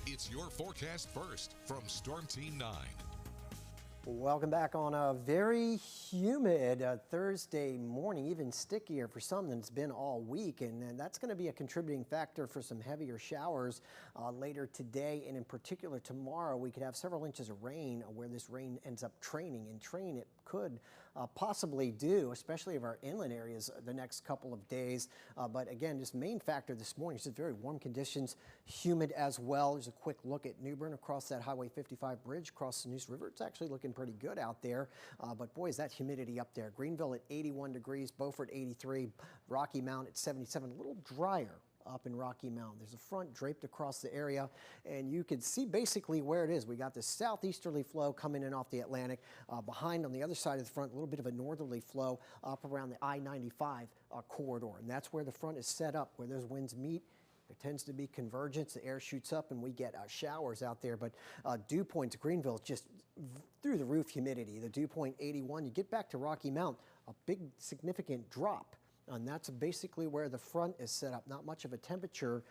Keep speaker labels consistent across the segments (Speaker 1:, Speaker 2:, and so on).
Speaker 1: It's your forecast first from Storm Team 9.
Speaker 2: Welcome back on a very humid Thursday morning, even stickier for some than it's been all week, and that's going to be a contributing factor for some heavier showers later today, and in particular tomorrow. We could have several inches of rain where this rain ends up training, and train it could possibly do, especially of our inland areas the next couple of days. But again, this main factor this morning is just very warm conditions, humid as well. There's a quick look at New Bern across that Highway 55 bridge across the Neuse River. It's actually looking pretty good out there, but boy, is that humidity up there. Greenville at 81 degrees, Beaufort 83, Rocky Mount at 77, a little drier up in Rocky Mount. There's a front draped across the area, and you can see basically where it is. We got this southeasterly flow coming in off the Atlantic. Behind on the other side of the front, a little bit of a northerly flow up around the I-95 corridor, and that's where the front is set up, where those winds meet. There tends to be convergence. The air shoots up and we get showers out there, but dew points, Greenville, just through the roof humidity. The dew point 81. You get back to Rocky Mount, a big significant drop. And that's basically where the front is set up. Not much of a temperature,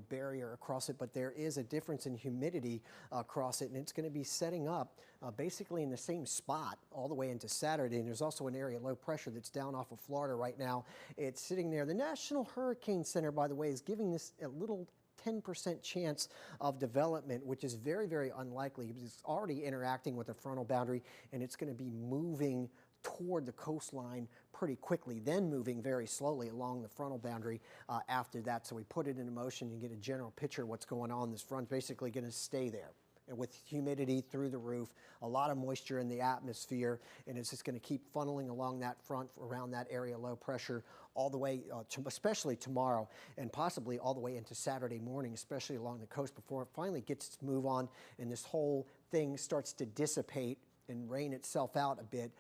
Speaker 2: barrier across it, but there is a difference in humidity across it, and it's going to be setting up basically in the same spot all the way into Saturday. And there's also an area low pressure that's down off of Florida right now. It's sitting there. The National Hurricane Center, by the way, is giving this a little 10% chance of development, which is very, very unlikely. It's already interacting with the frontal boundary, and it's going to be moving toward the coastline pretty quickly, then moving very slowly along the frontal boundary after that. So we put it into motion and get a general picture of what's going on. This front's basically going to stay there, and with humidity through the roof, a lot of moisture in the atmosphere, and it's just going to keep funneling along that front around that area low pressure all the way, especially tomorrow, and possibly all the way into Saturday morning, especially along the coast before it finally gets its move on and this whole thing starts to dissipate and rain itself out a bit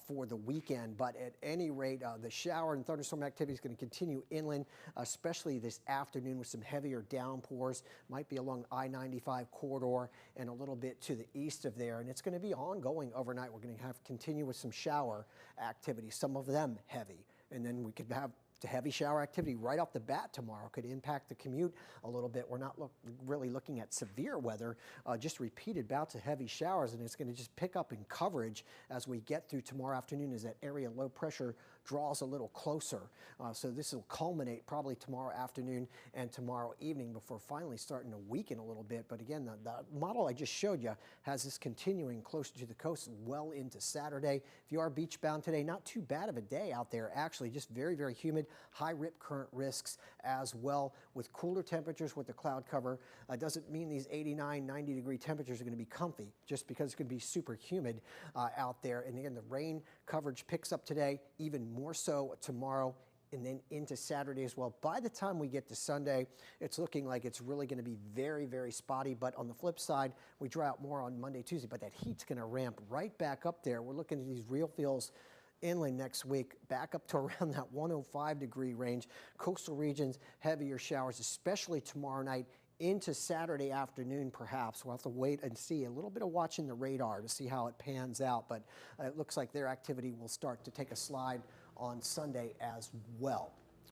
Speaker 2: for the weekend. But at any rate, the shower and thunderstorm activity is going to continue inland, especially this afternoon with some heavier downpours. Might be along I-95 corridor and a little bit to the east of there. And it's going to be ongoing overnight. We're going to have continue with some shower activity, some of them heavy. And then we could have heavy shower activity right off the bat tomorrow. Could impact the commute a little bit. We're not really looking at severe weather, just repeated bouts of heavy showers, and it's going to just pick up in coverage as we get through tomorrow afternoon as that area low pressure draws a little closer. So this will culminate probably tomorrow afternoon and tomorrow evening before finally starting to weaken a little bit. But again, the model I just showed you has this continuing closer to the coast well into Saturday. If you are beach bound today, not too bad of a day out there, actually, just very, very humid. High rip current risks as well with cooler temperatures with the cloud cover. Doesn't mean these 89, 90 degree temperatures are going to be comfy just because it's going to be super humid out there. And again, the rain coverage picks up today, even more so tomorrow, and then into Saturday as well. By the time we get to Sunday, it's looking like it's really going to be very, very spotty. But on the flip side, we dry out more on Monday, Tuesday, but that heat's going to ramp right back up there. We're looking at these real feels inland next week, back up to around that 105 degree range. Coastal regions, heavier showers, especially tomorrow night into Saturday afternoon, perhaps. We'll have to wait and see. A little bit of watching the radar to see how it pans out, but it looks like their activity will start to take a slide on Sunday as well.